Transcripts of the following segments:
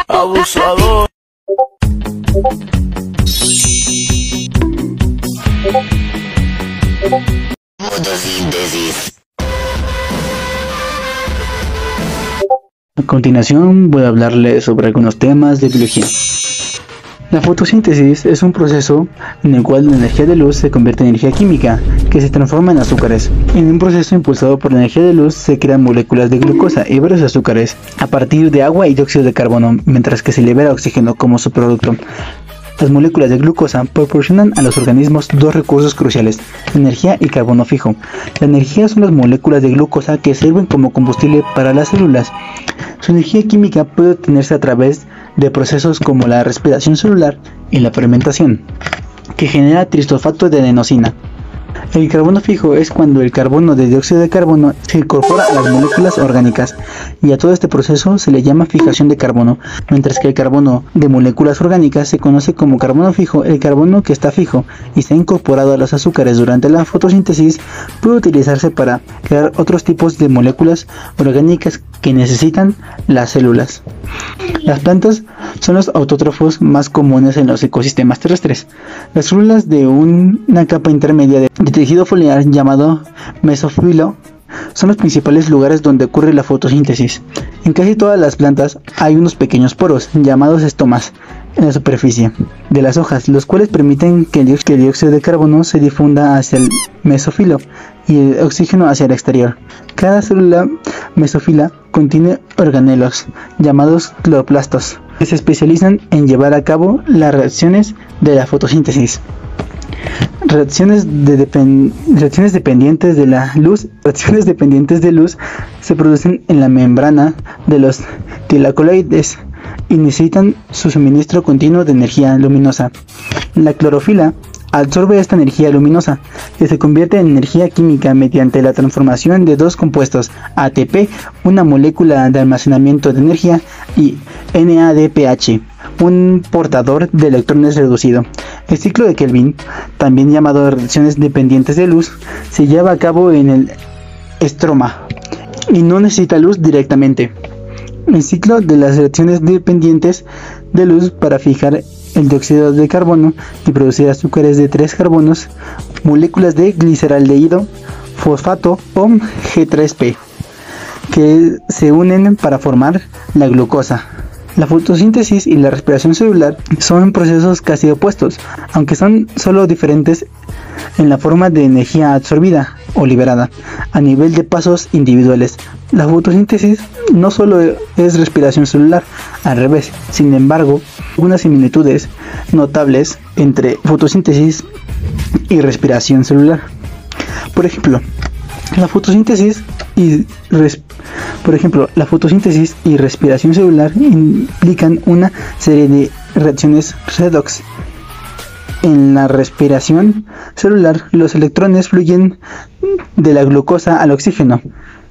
Abusador. Fotosíntesis. A continuación voy a hablarles sobre algunos temas de biología. La fotosíntesis es un proceso en el cual la energía de luz se convierte en energía química, que se transforma en azúcares. En un proceso impulsado por la energía de luz se crean moléculas de glucosa y varios azúcares a partir de agua y dióxido de carbono, mientras que se libera oxígeno como subproducto. Las moléculas de glucosa proporcionan a los organismos dos recursos cruciales, energía y carbono fijo. La energía son las moléculas de glucosa que sirven como combustible para las células. Su energía química puede obtenerse a través de procesos como la respiración celular y la fermentación, que genera trifosfato de adenosina. El carbono fijo es cuando el carbono de dióxido de carbono se incorpora a las moléculas orgánicas, y a todo este proceso se le llama fijación de carbono, mientras que el carbono de moléculas orgánicas se conoce como carbono fijo. El carbono que está fijo y se ha incorporado a los azúcares durante la fotosíntesis puede utilizarse para crear otros tipos de moléculas orgánicas que necesitan las células. Las plantas son los autótrofos más comunes en los ecosistemas terrestres. Las células de una capa intermedia de tejido foliar llamado mesófilo son los principales lugares donde ocurre la fotosíntesis. En casi todas las plantas hay unos pequeños poros llamados estomas en la superficie de las hojas, los cuales permiten que el dióxido de carbono se difunda hacia el mesófilo y el oxígeno hacia el exterior. Cada célula mesófila contiene organelos llamados cloroplastos, que se especializan en llevar a cabo las reacciones de la fotosíntesis. Reacciones dependientes de luz se producen en la membrana de los tilacoides y necesitan su suministro continuo de energía luminosa. La clorofila absorbe esta energía luminosa, que se convierte en energía química mediante la transformación de dos compuestos, ATP, una molécula de almacenamiento de energía, y NADPH, un portador de electrones reducido. El ciclo de Kelvin, también llamado reacciones dependientes de luz, se lleva a cabo en el estroma y no necesita luz directamente. El ciclo de las reacciones dependientes de luz para fijar el dióxido de carbono y producir azúcares de 3 carbonos, moléculas de gliceraldehído, fosfato o G3P, que se unen para formar la glucosa. La fotosíntesis y la respiración celular son procesos casi opuestos, aunque son solo diferentes en la forma de energía absorbida o liberada a nivel de pasos individuales. La fotosíntesis no solo es respiración celular, al revés. Sin embargo, algunas similitudes notables entre fotosíntesis y respiración celular. Por ejemplo, la fotosíntesis y respiración celular implican una serie de reacciones redox. En la respiración celular, los electrones fluyen de la glucosa al oxígeno,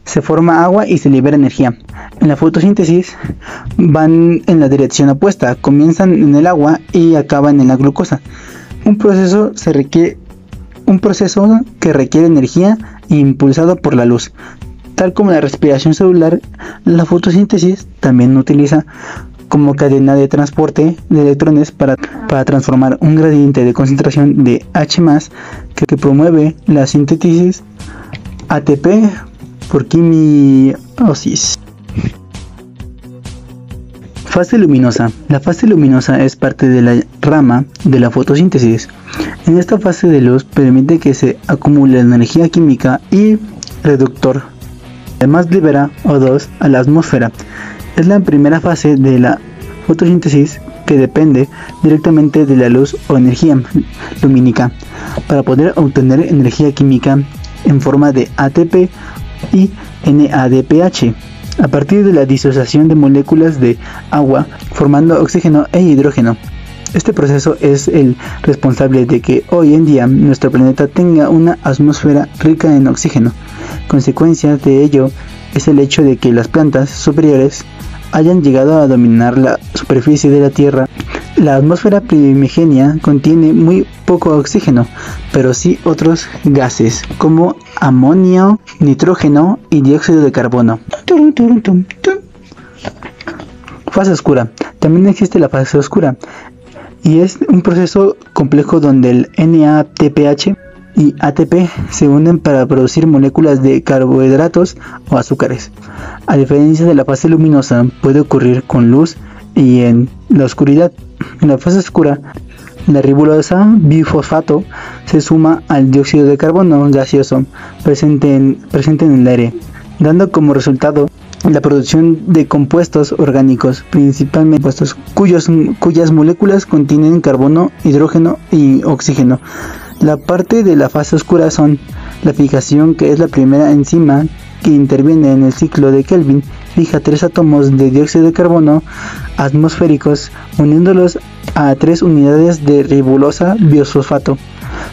se forma agua y se libera energía. En la fotosíntesis van en la dirección opuesta, comienzan en el agua y acaban en la glucosa. Un proceso que requiere energía impulsado por la luz. Tal como la respiración celular, la fotosíntesis también utiliza como cadena de transporte de electrones para transformar un gradiente de concentración de H+, que promueve la síntesis ATP por quimiosis. Fase luminosa. La fase luminosa es parte de la rama de la fotosíntesis. En esta fase de luz permite que se acumule energía química y reductor. Además libera O2 a la atmósfera. Es la primera fase de la fotosíntesis que depende directamente de la luz o energía lumínica para poder obtener energía química en forma de ATP y NADPH a partir de la disociación de moléculas de agua formando oxígeno e hidrógeno. Este proceso es el responsable de que hoy en día nuestro planeta tenga una atmósfera rica en oxígeno. Consecuencia de ello es el hecho de que las plantas superiores hayan llegado a dominar la superficie de la Tierra La atmósfera primigenia contiene muy poco oxígeno, pero sí otros gases como amonio, nitrógeno y dióxido de carbono. Fase oscura. También existe la fase oscura y es un proceso complejo donde el NADPH y ATP se unen para producir moléculas de carbohidratos o azúcares. A diferencia de la fase luminosa, puede ocurrir con luz y en la oscuridad. En la fase oscura, la ribosa bifosfato se suma al dióxido de carbono gaseoso presente en el aire, dando como resultado la producción de compuestos orgánicos, principalmente compuestos cuyas moléculas contienen carbono, hidrógeno y oxígeno. La parte de la fase oscura son la fijación, que es la primera enzima que interviene en el ciclo de Kelvin, fija 3 átomos de dióxido de carbono atmosféricos, uniéndolos a 3 unidades de ribosa biofosfato.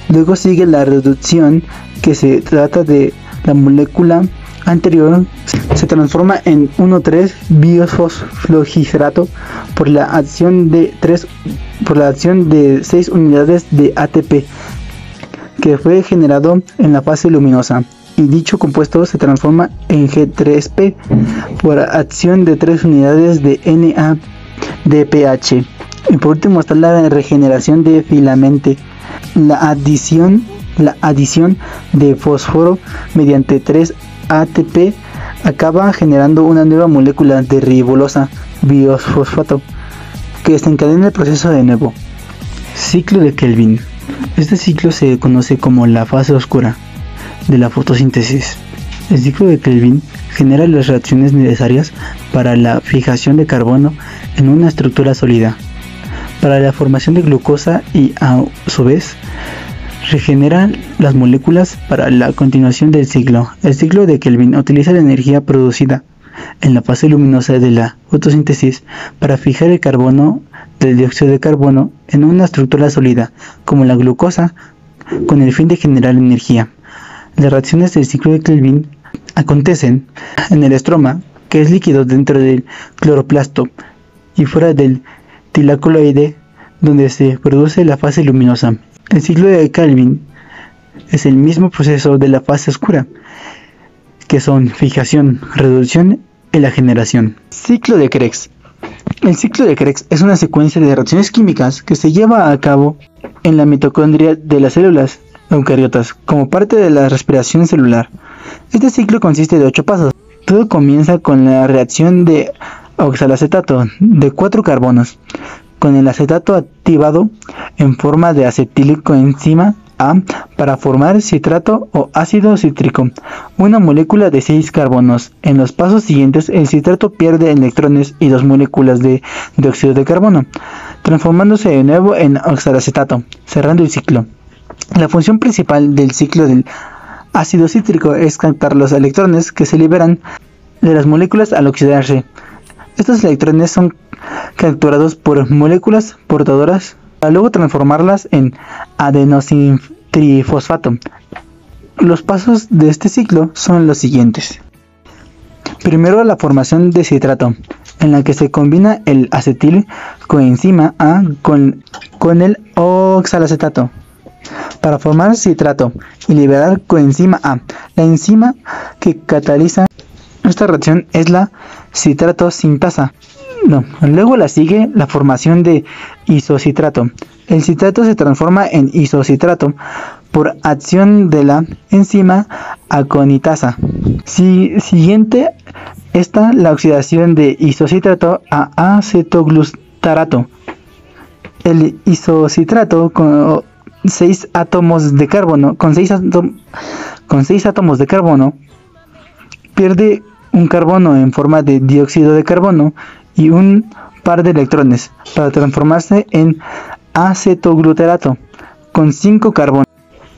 Luego sigue la reducción, que se trata de la molécula anterior se transforma en 1,3 biofosfoglicerato por la acción de 6 unidades de ATP que fue generado en la fase luminosa, y dicho compuesto se transforma en G3P por acción de 3 unidades de NADPH. Y por último está la regeneración de filamento, la adición de fósforo mediante 3 ATP acaba generando una nueva molécula de ribosa biofosfato que desencadena el proceso de nuevo. Ciclo de Kelvin. Este ciclo se conoce como la fase oscura de la fotosíntesis. El ciclo de Kelvin genera las reacciones necesarias para la fijación de carbono en una estructura sólida, para la formación de glucosa y a su vez regenera las moléculas para la continuación del ciclo. El ciclo de Kelvin utiliza la energía producida en la fase luminosa de la fotosíntesis para fijar el carbono del dióxido de carbono en una estructura sólida como la glucosa, con el fin de generar energía. Las reacciones del ciclo de Kelvin acontecen en el estroma, que es líquido dentro del cloroplasto, y fuera del tilacoide, donde se produce la fase luminosa. El ciclo de Kelvin es el mismo proceso de la fase oscura, que son fijación, reducción y la generación. Ciclo de Krebs. El ciclo de Krebs es una secuencia de reacciones químicas que se lleva a cabo en la mitocondria de las células eucariotas como parte de la respiración celular. Este ciclo consiste de 8 pasos. Todo comienza con la reacción de oxalacetato de 4 carbonos, con el acetato activado en forma de acetilcoenzima A para formar citrato o ácido cítrico, una molécula de 6 carbonos. En los pasos siguientes, el citrato pierde electrones y 2 moléculas de dióxido de carbono, transformándose de nuevo en oxalacetato, cerrando el ciclo. La función principal del ciclo del ácido cítrico es captar los electrones que se liberan de las moléculas al oxidarse. Estos electrones son capturados por moléculas portadoras para luego transformarlas en adenosintrifosfato. Los pasos de este ciclo son los siguientes. Primero, la formación de citrato, en la que se combina el acetilcoenzima A con el oxalacetato para formar citrato y liberar coenzima A. La enzima que cataliza esta reacción es la citrato sintasa. Luego la sigue la formación de isocitrato. El citrato se transforma en isocitrato por acción de la enzima aconitasa. Siguiente está la oxidación de isocitrato a acetoglutarato. El isocitrato con 6 átomos de carbono, con 6 átomos de carbono, pierde un carbono en forma de dióxido de carbono y un par de electrones para transformarse en acetoglutarato con 5 carbonos.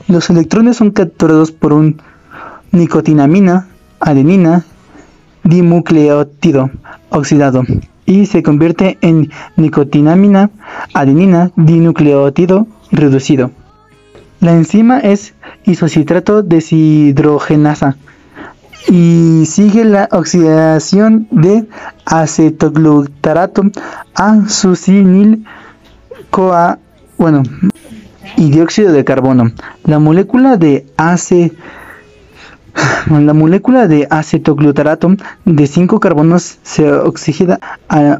Los electrones son capturados por un nicotinamina, adenina, dinucleótido oxidado y se convierte en nicotinamina, adenina, dinucleótido reducido. La enzima es isocitrato deshidrogenasa y sigue la oxidación de acetoglutarato a succinil y dióxido de carbono. La molécula de acetoglutarato de 5 carbonos se oxida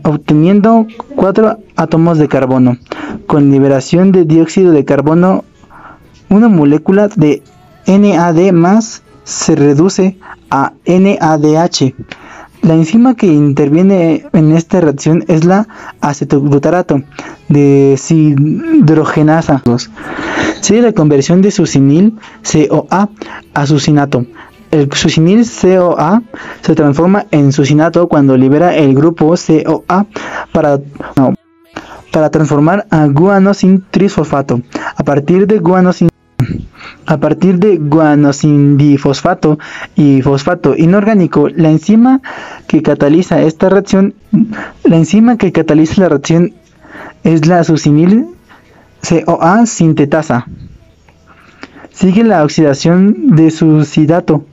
obteniendo 4 átomos de carbono. Con liberación de dióxido de carbono, una molécula de NAD+ se reduce a NADH. La enzima que interviene en esta reacción es la acetoglutarato deshidrogenasa. Sigue la conversión de succinil CoA a succinato. El succinil CoA se transforma en succinato cuando libera el grupo CoA para transformar a guanosin trisfosfato. A partir de guanosin-difosfato y fosfato inorgánico, la enzima que cataliza la reacción es la succinil CoA sintetasa. Sigue la oxidación de succidato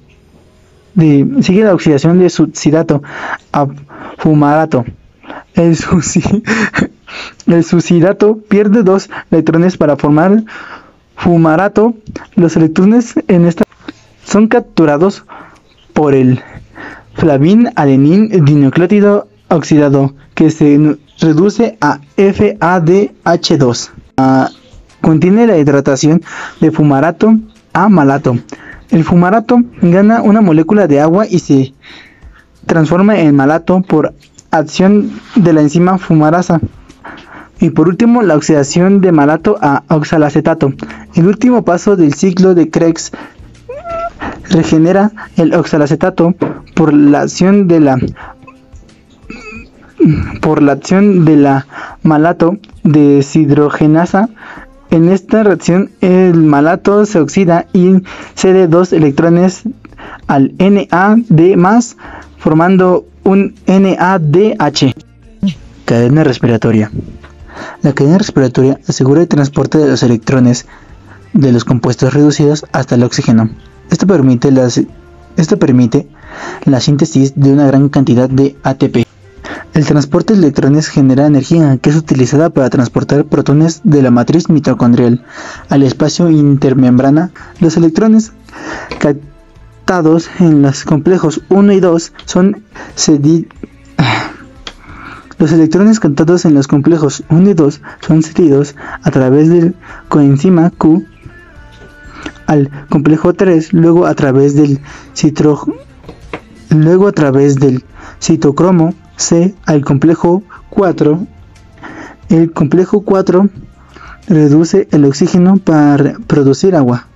a fumarato. El succidato pierde 2 electrones para formar fumarato. Los electrones en esta son capturados por el flavin adenin dinucleótido oxidado, que se reduce a FADH2. Contiene la hidratación de fumarato a malato. El fumarato gana una molécula de agua y se transforma en malato por acción de la enzima fumarasa. Y por último, la oxidación de malato a oxalacetato. El último paso del ciclo de Krebs regenera el oxalacetato por la acción de la malato deshidrogenasa. En esta reacción, el malato se oxida y cede 2 electrones al NAD+, formando un NADH. Cadena respiratoria. La cadena respiratoria asegura el transporte de los electrones de los compuestos reducidos hasta el oxígeno. Esto permite la síntesis de una gran cantidad de ATP. El transporte de electrones genera energía que es utilizada para transportar protones de la matriz mitocondrial al espacio intermembrana. Los electrones captados en los complejos 1 y 2 son cedidos a través del coenzima Q al complejo 3, luego a través del citocromo C al complejo 4. El complejo 4 reduce el oxígeno para producir agua.